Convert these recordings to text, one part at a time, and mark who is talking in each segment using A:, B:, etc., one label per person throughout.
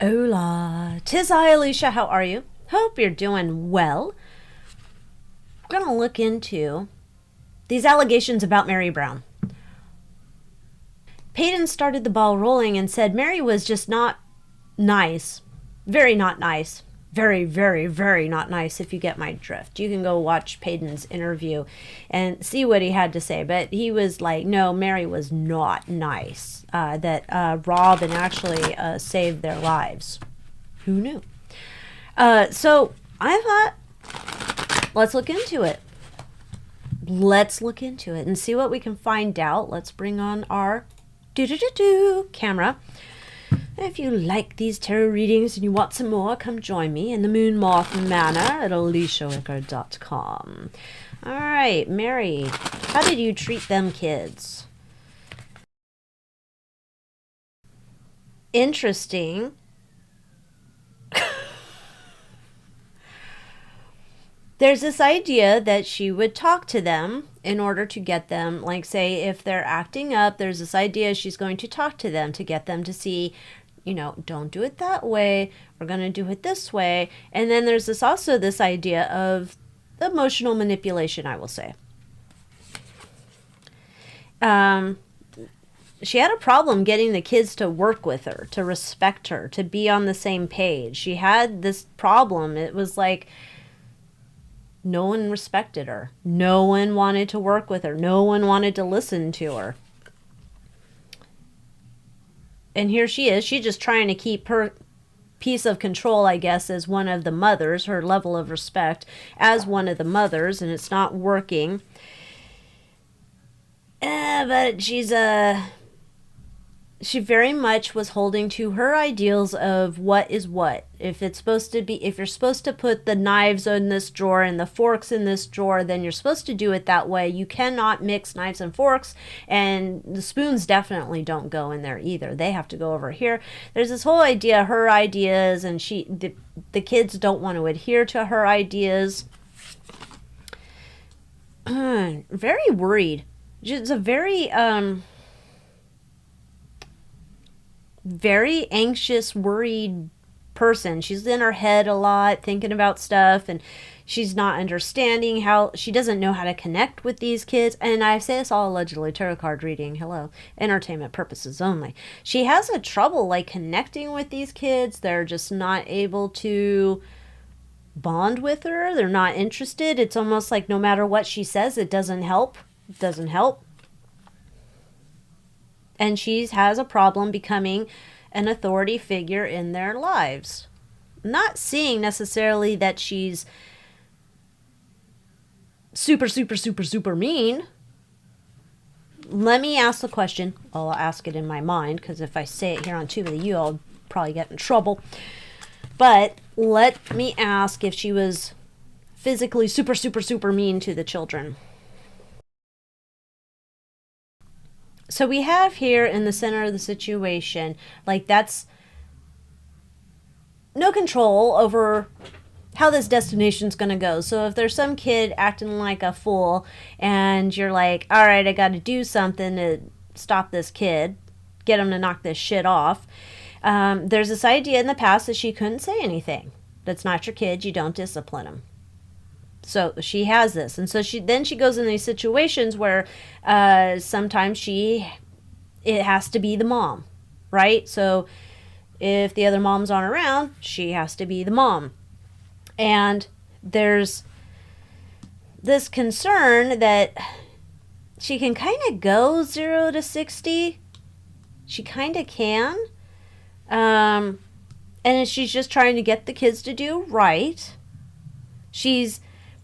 A: Hola, 'tis I, Alycia. How are you? Hope you're doing well. We're gonna look into these allegations about Meri Brown. Peyton started the ball rolling and said Meri was just not nice. Very not nice. Very, very, very not nice, if you get my drift. You can go watch Peyton's interview and see what he had to say. But he was like, no, Meri was not nice. That Robin actually saved their lives. Who knew? So I thought, let's look into it. Let's look into it and see what we can find out. Let's bring on our camera. If you like these tarot readings and you want some more, come join me in the Moon Moth Manor at AlyciaWicker.com. All right, Meri, how did you treat them kids? Interesting. There's this idea that she would talk to them in order to get them, like say if they're acting up, there's this idea she's going to talk to them to get them to see, you know, don't do it that way, we're going to do it this way. And then there's this also this idea of emotional manipulation, I will say. She had a problem getting the kids to work with her, to respect her, to be on the same page. She had this problem. It was like no one respected her. No one wanted to work with her. No one wanted to listen to her. And here she is. She's just trying to keep her piece of control, I guess, as one of the mothers, her level of respect as one of the mothers, and it's not working. But she very much was holding to her ideals of what is what. If it's supposed to be, if you're supposed to put the knives in this drawer and the forks in this drawer, then you're supposed to do it that way. You cannot mix knives and forks, and the spoons definitely don't go in there either. They have to go over here. There's this whole idea, her ideas, and the kids don't want to adhere to her ideas. Very worried. It's a very very anxious, worried person. She's in her head a lot, thinking about stuff, and she's not understanding how, she doesn't know how to connect with these kids. And I say this all allegedly, tarot card reading, hello, entertainment purposes only. She has a trouble like connecting with these kids. They're just not able to bond with her. They're not interested. It's almost like no matter what she says, it doesn't help. It doesn't help. And she has a problem becoming an authority figure in their lives. Not seeing necessarily that she's super, super, super, super mean. Let me ask the question. I'll ask it in my mind, because if I say it here on Two with You, I'll probably get in trouble. But let me ask if she was physically super, super, super mean to the children. So we have here in the center of the situation, like that's no control over how this destination's going to go. So if there's some kid acting like a fool and you're like, all right, I got to do something to stop this kid, get him to knock this shit off. There's this idea in the past that she couldn't say anything. That's not your kid. You don't discipline him. So she has this. And so she goes in these situations where sometimes it has to be the mom, right? So if the other moms aren't around, she has to be the mom. And there's this concern that she can kind of go 0 to 60. She kind of can. And she's just trying to get the kids to do right. She's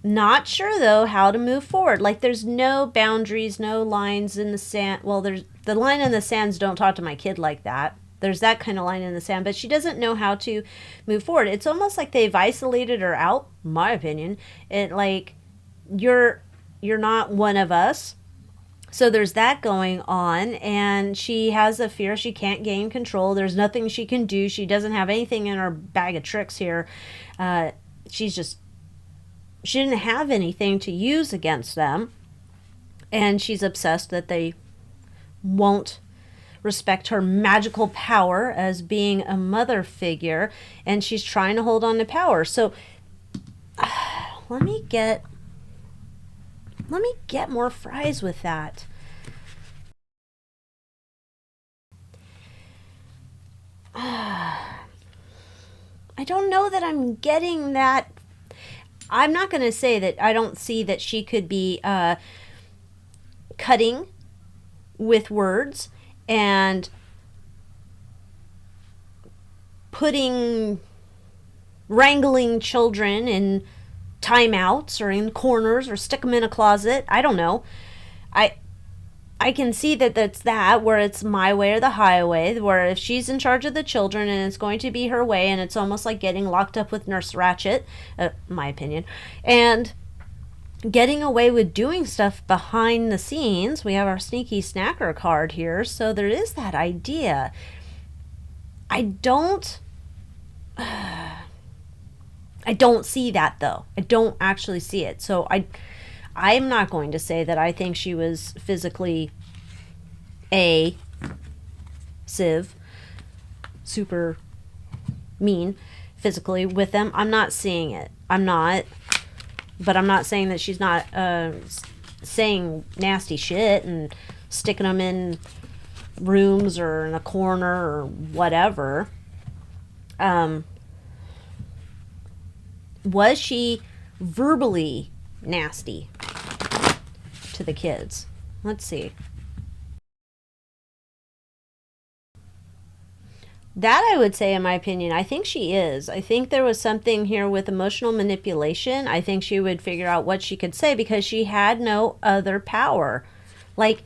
A: not sure, though, how to move forward. Like, there's no boundaries, no lines in the sand. Well, there's the line in the sands, don't talk to my kid like that. There's that kind of line in the sand, but she doesn't know how to move forward. It's almost like they've isolated her out, in my opinion. It like, you're not one of us. So there's that going on, and she has a fear she can't gain control. There's nothing she can do. She doesn't have anything in her bag of tricks here. She didn't have anything to use against them, and she's obsessed that they won't respect her magical power as being a mother figure, and she's trying to hold on to power. So let me get more fries with that. I don't know that I'm getting that. I'm not going to say that I don't see that she could be cutting with words and wrangling children in timeouts or in corners or stick them in a closet. I don't know. I can see that that's that, where it's my way or the highway, where if she's in charge of the children and it's going to be her way, and it's almost like getting locked up with Nurse Ratched, my opinion, and getting away with doing stuff behind the scenes. We have our sneaky snacker card here, so there is that idea. I don't see that, though. I don't actually see it. So I'm not going to say that I think she was physically super mean physically with them. I'm not seeing it. I'm not. But I'm not saying that she's not saying nasty shit and sticking them in rooms or in a corner or whatever. Was she verbally nasty to the kids? Let's see. That, I would say, in my opinion, I think she is. I think there was something here with emotional manipulation. I think she would figure out what she could say because she had no other power. Like,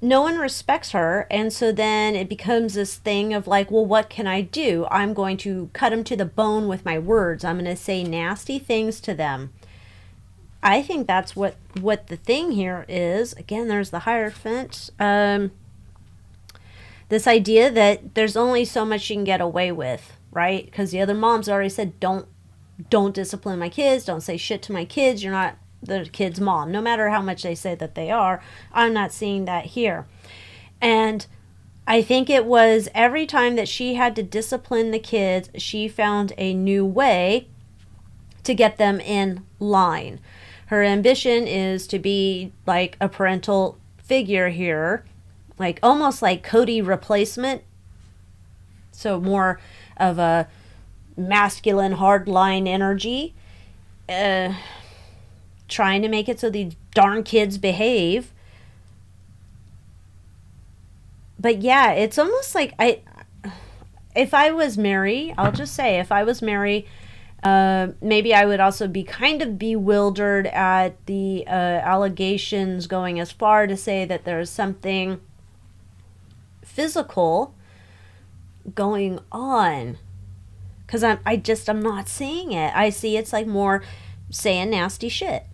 A: no one respects her, and so then it becomes this thing of like, well, what can I do? I'm going to cut them to the bone with my words. I'm going to say nasty things to them. I think that's what the thing here is. Again, there's the Hierophant. This idea that there's only so much you can get away with, right? Because the other moms already said, don't discipline my kids. Don't say shit to my kids. You're not the kid's mom. No matter how much they say that they are, I'm not seeing that here. And I think it was every time that she had to discipline the kids, she found a new way to get them in line. Her ambition is to be like a parental figure here, like almost like Cody replacement. So more of a masculine hardline energy, trying to make it so these darn kids behave. But yeah, it's almost like if I was Meri, I'll just say, if I was Meri, maybe I would also be kind of bewildered at the allegations going as far to say that there's something physical going on, because I'm not seeing it. I see it's like more saying nasty shit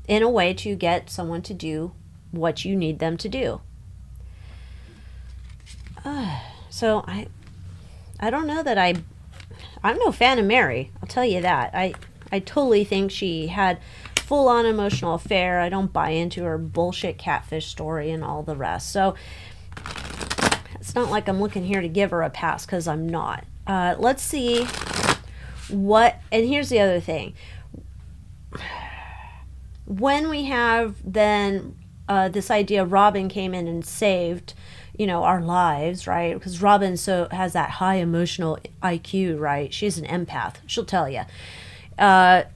A: in a way to get someone to do what you need them to do. So I don't know that I'm no fan of Meri, I'll tell you that. I totally think she had full-on emotional affair. I don't buy into her bullshit catfish story and all the rest. So it's not like I'm looking here to give her a pass, because I'm not. Let's see what, and here's the other thing. When we have then this idea Robin came in and saved, our lives, right? Because Robin has that high emotional IQ, right? She's an empath. She'll tell you. I'm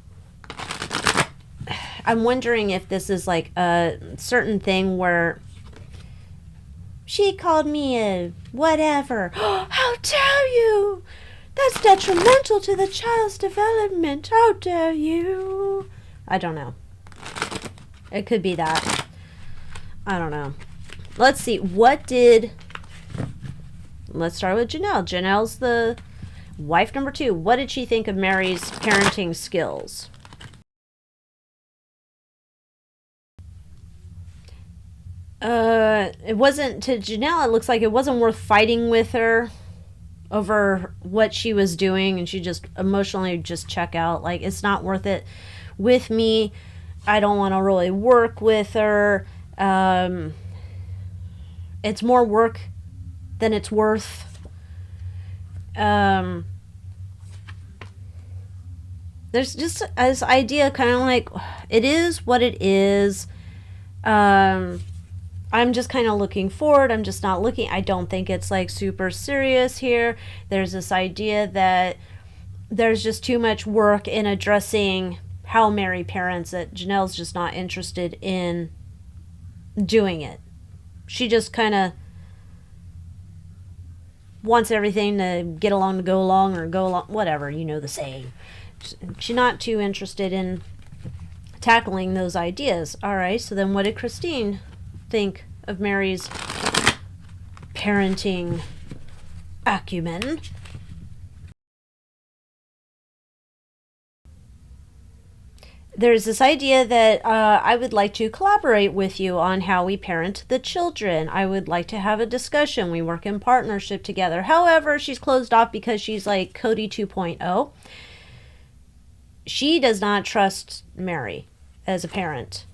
A: wondering if this is like a certain thing where she called me a whatever. How dare you? That's detrimental to the child's development. How dare you? I don't know. It could be that. I don't know. Let's see. Let's start with Janelle. Janelle's the wife number 2. What did she think of Meri's parenting skills? It wasn't, to Janelle, it looks like it wasn't worth fighting with her over what she was doing, and she just emotionally just check out. Like, it's not worth it with me. I don't want to really work with her. it's more work than it's worth. There's just this idea, kind of like, it is what it is. I'm just kind of looking forward. I'm just not looking. I don't think it's like super serious here. There's this idea that there's just too much work in addressing how Meri parents that Janelle's just not interested in doing it. She just kind of wants everything to get along to go along, or go along, whatever, you know the saying. She's not too interested in tackling those ideas. All right, so then what did Christine think of Meri's parenting acumen? There's this idea that I would like to collaborate with you on how we parent the children. I would like to have a discussion. We work in partnership together. However, she's closed off because she's like Cody 2.0. She does not trust Meri as a parent.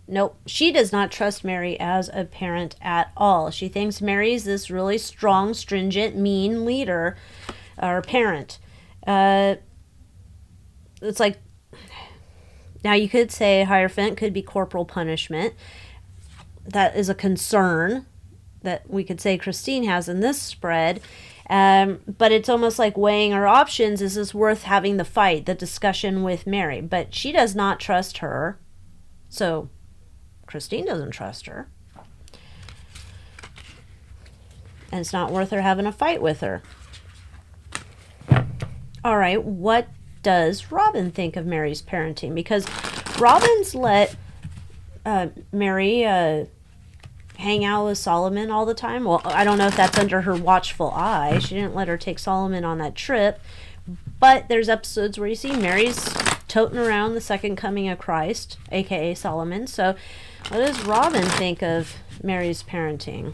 A: Nope, she does not trust Meri as a parent at all. She thinks Meri's this really strong, stringent, mean leader or parent. It's like, now you could say Hierophant could be corporal punishment. That is a concern that we could say Christine has in this spread. But it's almost like weighing her options. Is this worth having the fight, the discussion with Meri? But she does not trust her. So Christine doesn't trust her. And it's not worth her having a fight with her. All right, what does Robin think of Meri's parenting? Because Robin's let Meri hang out with Solomon all the time. Well, I don't know if that's under her watchful eye. She didn't let her take Solomon on that trip. But there's episodes where you see Mary's toting around the second coming of Christ, aka Solomon. So what does Robin think of Mary's parenting?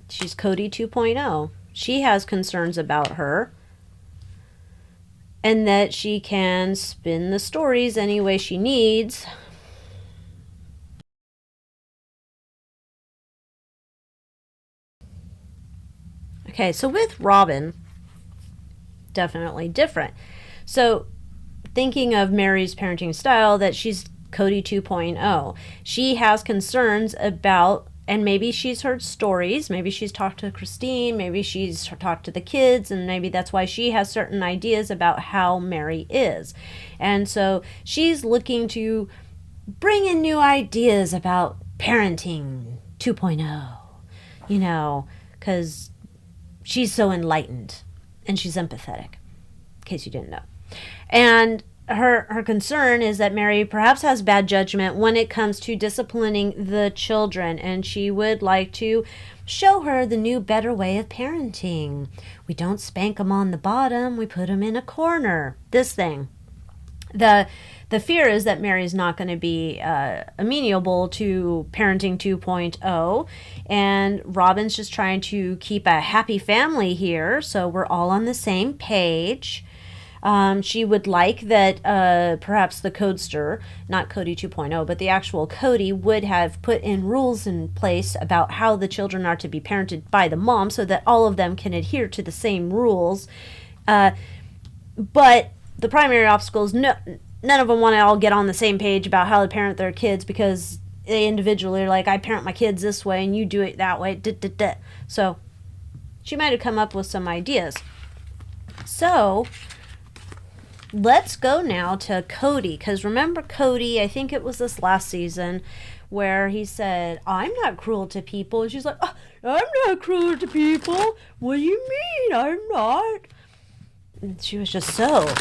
A: She's Cody 2.0. She has concerns about her, and that she can spin the stories any way she needs. Okay, so with Robin, definitely different. So thinking of Mary's parenting style, that she's Cody 2.0. She has concerns about, and maybe she's heard stories, maybe she's talked to Christine, maybe she's talked to the kids, and maybe that's why she has certain ideas about how Meri is. And so she's looking to bring in new ideas about parenting 2.0, you know, because she's so enlightened and she's empathetic, in case you didn't know. And her concern is that Meri perhaps has bad judgment when it comes to disciplining the children, and she would like to show her the new, better way of parenting. We don't spank them on the bottom, we put them in a corner. This thing. The fear is that Mary's not going to be amenable to parenting 2.0, and Robin's just trying to keep a happy family here, so we're all on the same page. She would like that perhaps the codester, not Cody 2.0, but the actual Cody, would have put in rules in place about how the children are to be parented by the mom, so that all of them can adhere to the same rules. But the primary obstacle is none of them want to all get on the same page about how to parent their kids, because they individually are like, I parent my kids this way and you do it that way. So she might have come up with some ideas. So let's go now to Cody, because remember Cody, I think it was this last season, where he said, I'm not cruel to people. And she's like, oh, I'm not cruel to people. What do you mean? I'm not. And she was just so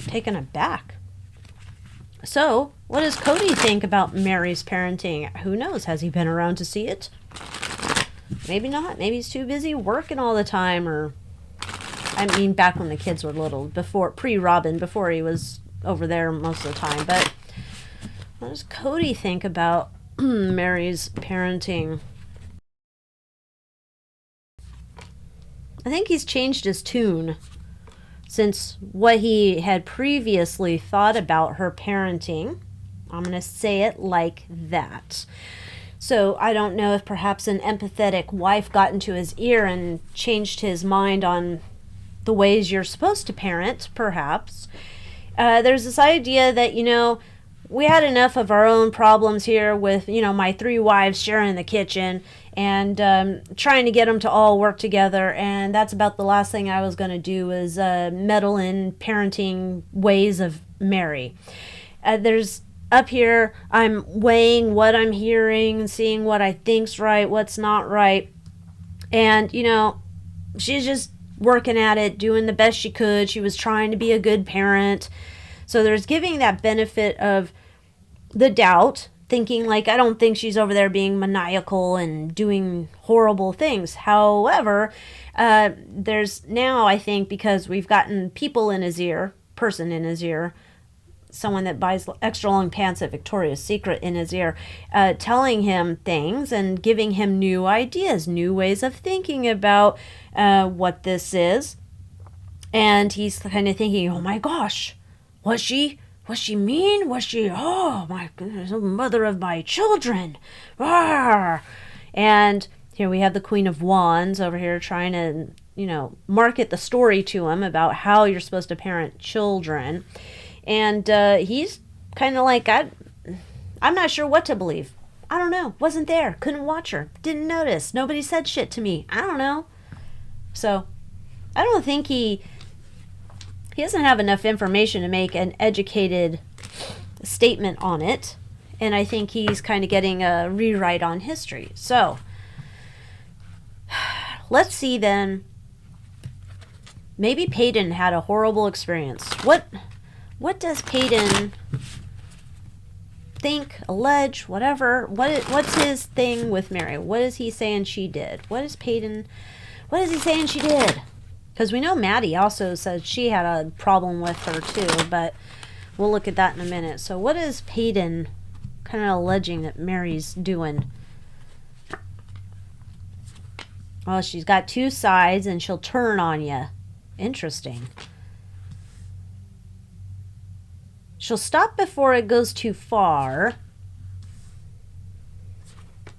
A: taken aback. So, what does Cody think about Mary's parenting? Who knows? Has he been around to see it? Maybe not. Maybe he's too busy working all the time, or I mean, back when the kids were little, pre-Robin, before he was over there most of the time. But what does Cody think about Mary's parenting? I think he's changed his tune. since what he had previously thought about her parenting. I'm going to say it like that. So I don't know if perhaps an empathetic wife got into his ear and changed his mind on the ways you're supposed to parent, perhaps. There's this idea that, we had enough of our own problems here with, my 3 wives sharing the kitchen and trying to get them to all work together. And that's about the last thing I was going to do is meddle in parenting ways of Meri. There's up here, I'm weighing what I'm hearing and seeing what I think's right, what's not right. And, she's just working at it, doing the best she could. She was trying to be a good parent. So there's giving that benefit of the doubt, thinking like, I don't think she's over there being maniacal and doing horrible things. However, there's now, I think, because we've gotten person in his ear, someone that buys extra long pants at Victoria's Secret in his ear, telling him things and giving him new ideas, new ways of thinking about what this is. And he's kind of thinking, oh my gosh, was she mean? Was she, oh my goodness, mother of my children? Arr! And here we have the Queen of Wands over here trying to, market the story to him about how you're supposed to parent children. And he's kind of like, I'm not sure what to believe. I don't know. Wasn't there. Couldn't watch her. Didn't notice. Nobody said shit to me. I don't know. So I don't think he doesn't have enough information to make an educated statement on it. And I think he's kind of getting a rewrite on history. So let's see then. Maybe Peyton had a horrible experience. What does Peyton think, allege, whatever? What's his thing with Meri? What is he saying she did? What is he saying she did? Because we know Maddie also said she had a problem with her too, but we'll look at that in a minute. So what is Peyton kind of alleging that Meri's doing? Well, she's got 2 sides and she'll turn on you. Interesting. She'll stop before it goes too far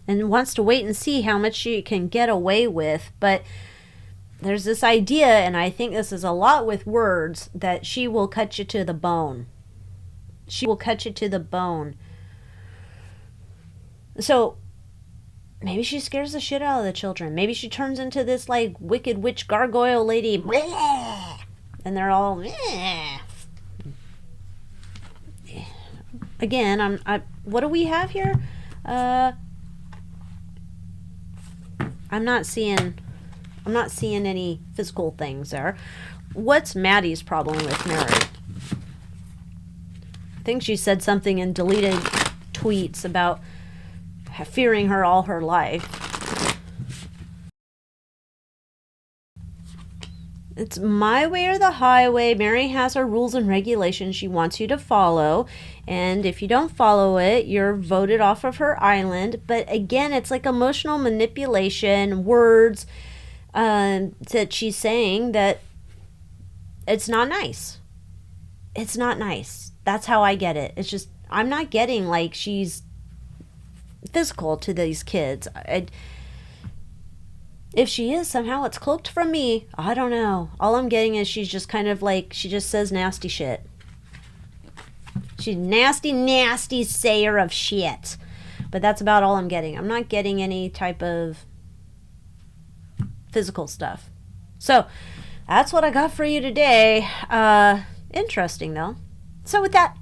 A: and wants to wait and see how much she can get away with. But there's this idea, and I think this is a lot with words, that she will cut you to the bone. She will cut you to the bone. So maybe she scares the shit out of the children. Maybe she turns into this like wicked witch gargoyle lady. And they're all... Again, what do we have here? I'm not seeing any physical things there. What's Maddie's problem with Meri? I think she said something in deleted tweets about fearing her all her life. It's my way or the highway. Meri has her rules and regulations she wants you to follow. And if you don't follow it, you're voted off of her island. But again, it's like emotional manipulation, words that she's saying that it's not nice. It's not nice. That's how I get it. It's just, I'm not getting like she's physical to these kids. If she is, somehow it's cloaked from me. I don't know. All I'm getting is she's just kind of like, she just says nasty shit. She's nasty, nasty sayer of shit. But that's about all I'm getting. I'm not getting any type of physical stuff. So, that's what I got for you today. Interesting, though. So with that,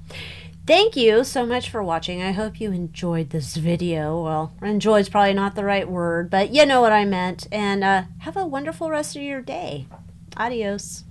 A: thank you so much for watching. I hope you enjoyed this video. Well, enjoy is probably not the right word, but you know what I meant. And have a wonderful rest of your day. Adios.